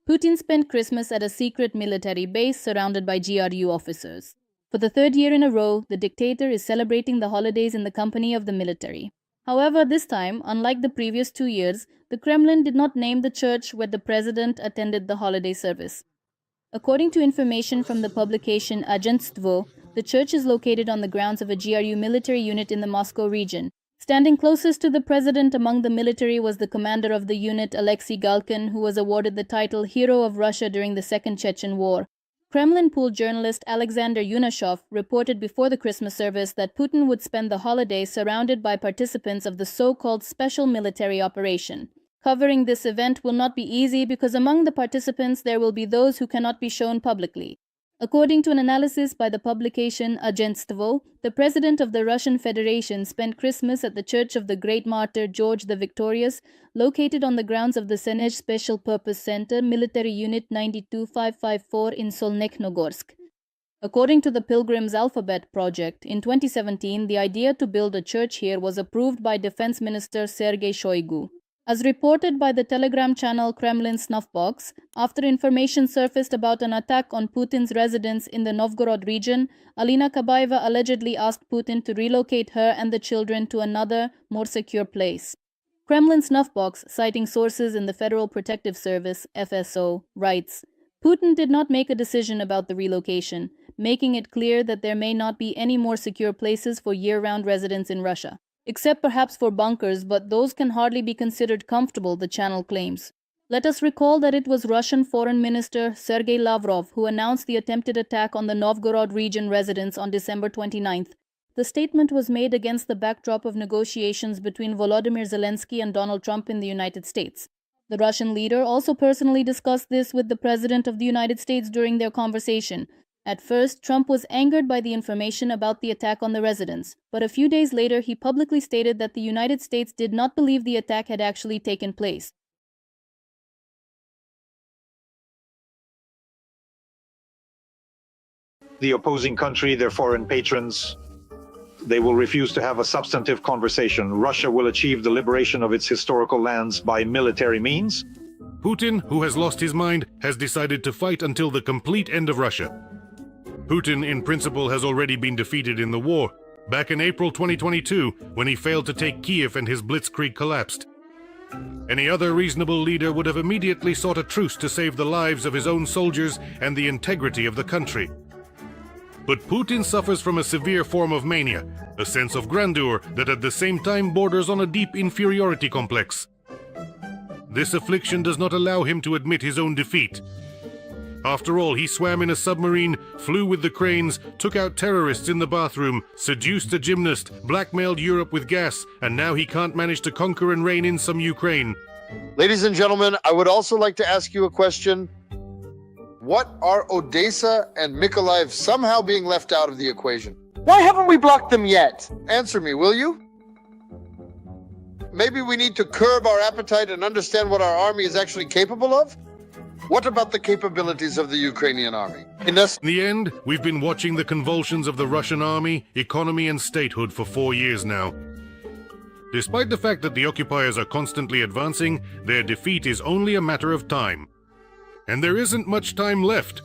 Putin spent Christmas at a secret military base surrounded by GRU officers. For the third year in a row, the dictator is celebrating the holidays in the company of the military. However, this time, unlike the previous 2 years, the Kremlin did not name the church where the president attended the holiday service. According to information from the publication Agentstvo, the church is located on the grounds of a GRU military unit in the Moscow region. Standing closest to the president among the military was the commander of the unit, Alexei Galkin, who was awarded the title Hero of Russia during the Second Chechen War. Kremlin-pool journalist Alexander Yunashov reported before the Christmas service that Putin would spend the holiday surrounded by participants of the so-called special military operation. Covering this event will not be easy because among the participants there will be those who cannot be shown publicly. According to an analysis by the publication Agentstvo, the president of the Russian Federation spent Christmas at the Church of the Great Martyr George the Victorious, located on the grounds of the Senezh Special Purpose Center, Military Unit 92554 in Solnekhnogorsk. According to the Pilgrim's Alphabet Project, in 2017, the idea to build a church here was approved by Defense Minister Sergei Shoigu. As reported by the Telegram channel Kremlin Snuffbox, after information surfaced about an attack on Putin's residence in the Novgorod region, Alina Kabaeva allegedly asked Putin to relocate her and the children to another, more secure place. Kremlin Snuffbox, citing sources in the Federal Protective Service, FSO, writes, Putin did not make a decision about the relocation, making it clear that there may not be any more secure places for year-round residents in Russia. Except perhaps for bunkers, but those can hardly be considered comfortable, the channel claims. Let us recall that it was Russian Foreign Minister Sergei Lavrov who announced the attempted attack on the Novgorod region residents on December 29th. The statement was made against the backdrop of negotiations between Volodymyr Zelensky and Donald Trump in the United States. The Russian leader also personally discussed this with the President of the United States during their conversation. At first, Trump was angered by the information about the attack on the residence, but a few days later he publicly stated that the United States did not believe the attack had actually taken place. The opposing country, their foreign patrons, they will refuse to have a substantive conversation. Russia will achieve the liberation of its historical lands by military means. Putin, who has lost his mind, has decided to fight until the complete end of Russia. Putin, in principle, has already been defeated in the war, back in April 2022, when he failed to take Kiev and his blitzkrieg collapsed. Any other reasonable leader would have immediately sought a truce to save the lives of his own soldiers and the integrity of the country. But Putin suffers from a severe form of mania, a sense of grandeur that at the same time borders on a deep inferiority complex. This affliction does not allow him to admit his own defeat. After all, he swam in a submarine, flew with the cranes, took out terrorists in the bathroom, seduced a gymnast, blackmailed Europe with gas, and now he can't manage to conquer and reign in some Ukraine. Ladies and gentlemen, I would also like to ask you a question. What are Odessa and Mykolaiv somehow being left out of the equation? Why haven't we blocked them yet? Answer me, will you? Maybe we need to curb our appetite and understand what our army is actually capable of? What about the capabilities of the Ukrainian army? In the end, we've been watching the convulsions of the Russian army, economy and statehood for 4 years now. Despite the fact that the occupiers are constantly advancing, their defeat is only a matter of time. And there isn't much time left.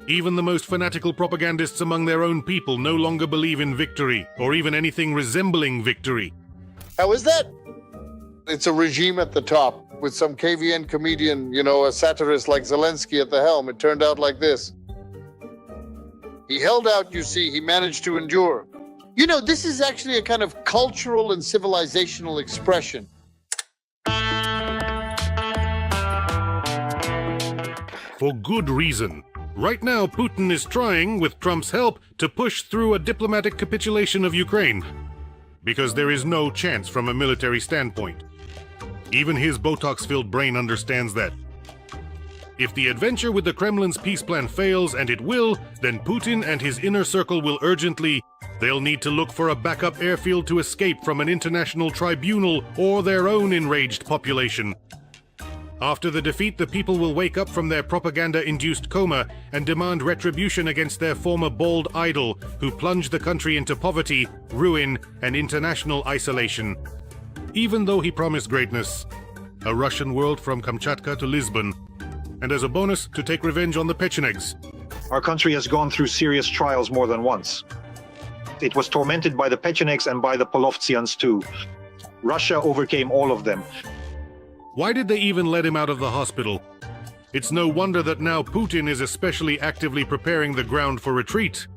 Even the most fanatical propagandists among their own people no longer believe in victory, or even anything resembling victory. How is that? It's a regime at the top, with some KVN comedian, a satirist like Zelensky at the helm. It turned out like this. He held out, you see, he managed to endure. This is actually a kind of cultural and civilizational expression. For good reason. Right now, Putin is trying, with Trump's help, to push through a diplomatic capitulation of Ukraine. Because there is no chance from a military standpoint. Even his Botox-filled brain understands that. If the adventure with the Kremlin's peace plan fails, and it will, then Putin and his inner circle will urgently, they'll need to look for a backup airfield to escape from an international tribunal or their own enraged population. After the defeat, the people will wake up from their propaganda-induced coma and demand retribution against their former bald idol who plunged the country into poverty, ruin, and international isolation. Even though he promised greatness, a Russian world from Kamchatka to Lisbon, and as a bonus, to take revenge on the Pechenegs. Our country has gone through serious trials more than once. It was tormented by the Pechenegs and by the Polovtsians too. Russia overcame all of them. Why did they even let him out of the hospital? It's no wonder that now Putin is especially actively preparing the ground for retreat.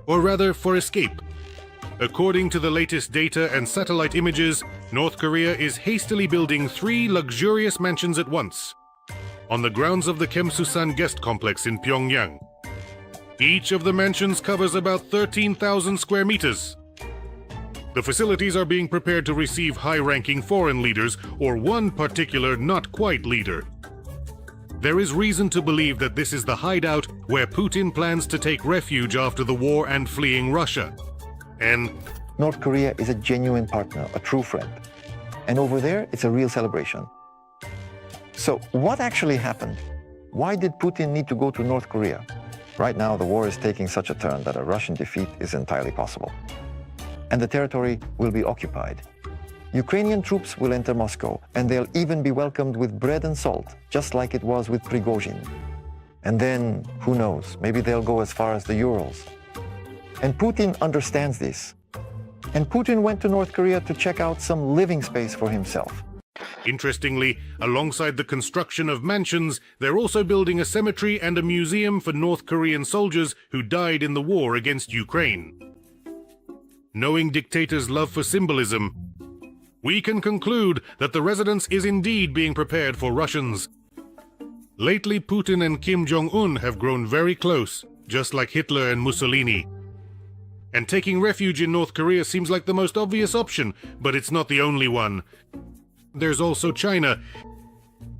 Or rather, for escape. According to the latest data and satellite images, North Korea is hastily building 3 luxurious mansions at once, on the grounds of the Kemsusan guest complex in Pyongyang. Each of the mansions covers about 13,000 square meters. The facilities are being prepared to receive high-ranking foreign leaders, or one particular not-quite leader. There is reason to believe that this is the hideout where Putin plans to take refuge after the war and fleeing Russia. And North Korea is a genuine partner, a true friend. And over there, it's a real celebration. So what actually happened? Why did Putin need to go to North Korea? Right now, the war is taking such a turn that a Russian defeat is entirely possible. And the territory will be occupied. Ukrainian troops will enter Moscow, and they'll even be welcomed with bread and salt, just like it was with Prigozhin. And then, who knows, maybe they'll go as far as the Urals. And Putin understands this. And Putin went to North Korea to check out some living space for himself. interestingly, alongside the construction of mansions, they're also building a cemetery and a museum for North Korean soldiers who died in the war against Ukraine. Knowing dictators' love for symbolism, we can conclude that the residence is indeed being prepared for Russians. Lately, Putin and Kim Jong-un have grown very close, just like Hitler and Mussolini. And taking refuge in North Korea seems like the most obvious option, but it's not the only one. There's also China.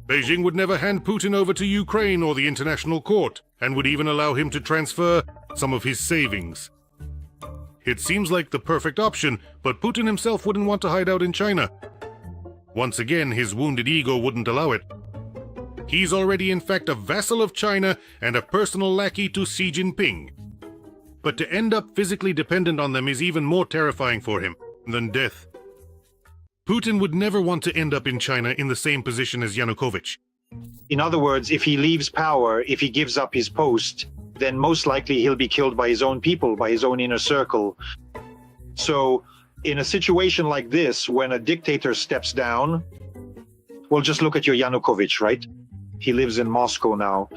Beijing would never hand Putin over to Ukraine or the International Court, and would even allow him to transfer some of his savings. It seems like the perfect option, but Putin himself wouldn't want to hide out in China. Once again, his wounded ego wouldn't allow it. He's already in fact a vassal of China and a personal lackey to Xi Jinping. But to end up physically dependent on them is even more terrifying for him than death. Putin would never want to end up in China in the same position as Yanukovych. In other words, if he leaves power, if he gives up his post, then most likely he'll be killed by his own people, by his own inner circle. So, in a situation like this, when a dictator steps down, well, just look at your Yanukovych, right? He lives in Moscow now.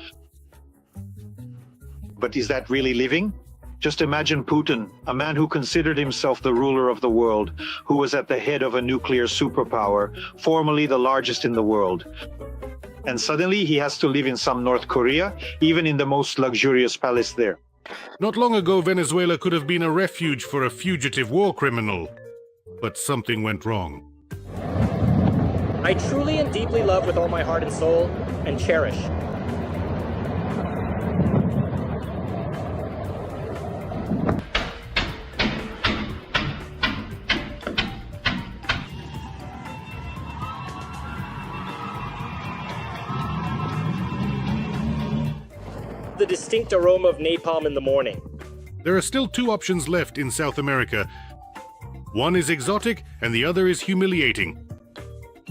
But is that really living? Just imagine Putin, a man who considered himself the ruler of the world, who was at the head of a nuclear superpower, formerly the largest in the world. And suddenly he has to live in some North Korea, even in the most luxurious palace there. Not long ago, Venezuela could have been a refuge for a fugitive war criminal. But something went wrong. I truly and deeply love with all my heart and soul, and cherish. The distinct aroma of napalm in the morning. There are still two options left in South America. One is exotic and the other is humiliating.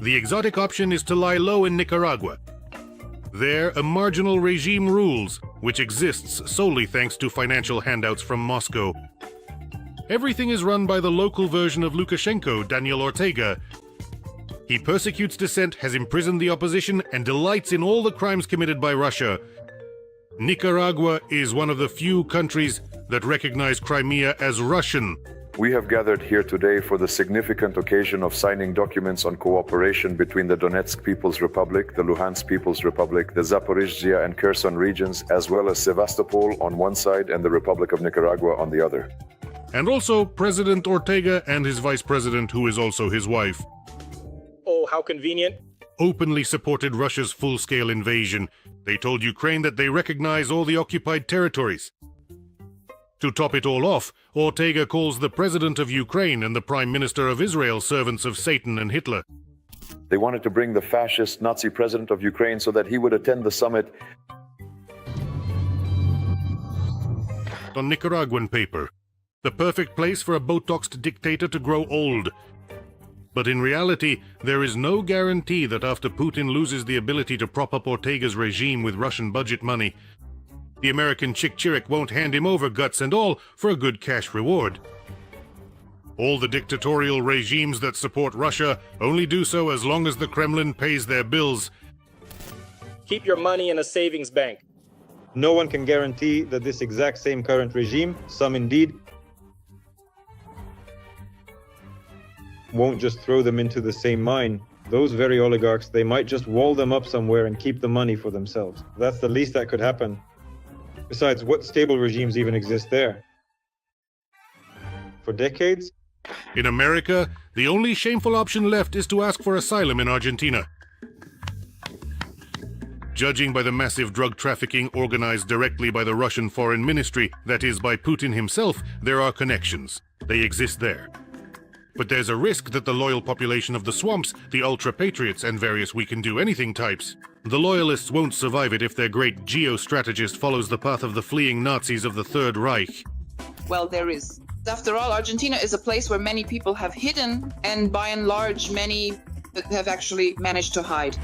The exotic option is to lie low in Nicaragua. There, a marginal regime rules, which exists solely thanks to financial handouts from Moscow. Everything is run by the local version of Lukashenko, Daniel Ortega. He persecutes dissent, has imprisoned the opposition, and delights in all the crimes committed by Russia. Nicaragua is one of the few countries that recognize Crimea as Russian. We have gathered here today for the significant occasion of signing documents on cooperation between the Donetsk People's Republic, the Luhansk People's Republic, the Zaporizhzhia and Kherson regions, as well as Sevastopol on one side and the Republic of Nicaragua on the other. And also President Ortega and his vice president, who is also his wife, Oh, how convenient. openly supported Russia's full-scale invasion. They told Ukraine that they recognize all the occupied territories. To top it all off, Ortega calls the president of Ukraine and the prime minister of Israel servants of Satan and Hitler. They wanted to bring the fascist Nazi president of Ukraine so that he would attend the summit. On Nicaraguan paper, the perfect place for a Botoxed dictator to grow old. But in reality, there is no guarantee that after Putin loses the ability to prop up Ortega's regime with Russian budget money, the American Chick-Chirik won't hand him over guts and all for a good cash reward. All the dictatorial regimes that support Russia only do so as long as the Kremlin pays their bills. Keep your money in a savings bank. No one can guarantee that this exact same current regime, some indeed, won't just throw them into the same mine. Those very oligarchs, they might just wall them up somewhere and keep the money for themselves. That's the least that could happen. Besides, what stable regimes even exist there? For decades? In America, the only shameful option left is to ask for asylum in Argentina. Judging by the massive drug trafficking organized directly by the Russian Foreign Ministry, that is, by Putin himself, there are connections. They exist there. But there's a risk that the loyal population of the swamps, the ultra-patriots and various we-can-do-anything types, the loyalists won't survive it if their great geostrategist follows the path of the fleeing Nazis of the Third Reich. Well, there is. After all, Argentina is a place where many people have hidden, and by and large, many have actually managed to hide.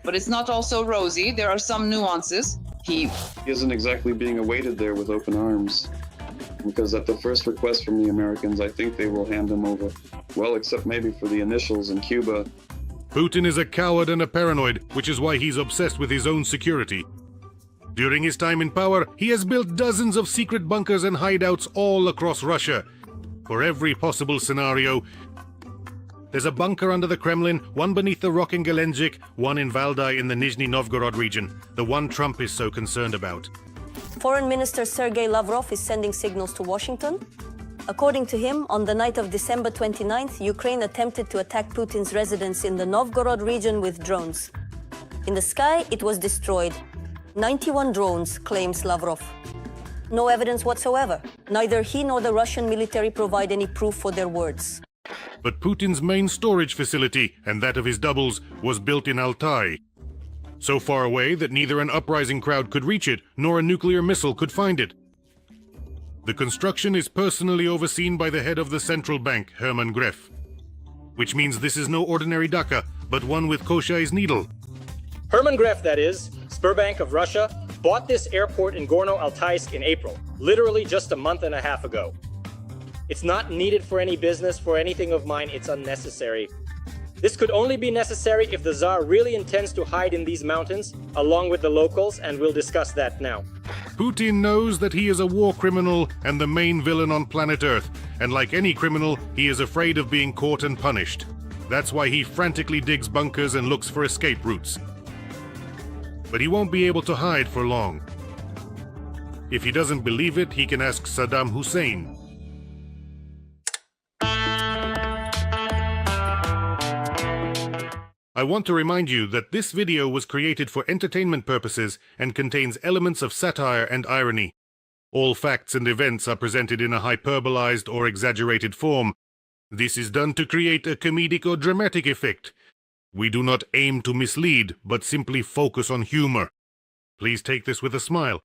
But it's not all so rosy. There are some nuances. He isn't exactly being awaited there with open arms. Because at the first request from the Americans, I think they will hand him over. Well, except maybe for the initials in Cuba. Putin is a coward and a paranoid, which is why he's obsessed with his own security. During his time in power, he has built dozens of secret bunkers and hideouts all across Russia. For every possible scenario, there's a bunker under the Kremlin, one beneath the rock in Gelendzhik, one in Valdai in the Nizhny Novgorod region, the one Trump is so concerned about. Foreign Minister Sergei Lavrov is sending signals to Washington. According to him, on the night of December 29th, Ukraine attempted to attack Putin's residence in the Novgorod region with drones. In the sky, it was destroyed. 91 drones, claims Lavrov. No evidence whatsoever. Neither he nor the Russian military provide any proof for their words. But Putin's main storage facility, and that of his doubles, was built in Altai. So far away that neither an uprising crowd could reach it, nor a nuclear missile could find it. The construction is personally overseen by the head of the central bank, Hermann Greff. Which means this is no ordinary dacha, but one with Koshai's needle. Hermann Greff, that is, Sberbank of Russia, bought this airport in Gorno-Altaysk in April, literally just a month and a half ago. It's not needed for any business, for anything of mine, it's unnecessary. This could only be necessary if the Tsar really intends to hide in these mountains, along with the locals, and we'll discuss that now. Putin knows that he is a war criminal and the main villain on planet Earth, and like any criminal, he is afraid of being caught and punished. That's why he frantically digs bunkers and looks for escape routes. But he won't be able to hide for long. If he doesn't believe it, he can ask Saddam Hussein. I want to remind you that this video was created for entertainment purposes and contains elements of satire and irony. All facts and events are presented in a hyperbolized or exaggerated form. This is done to create a comedic or dramatic effect. We do not aim to mislead, but simply focus on humor. Please take this with a smile.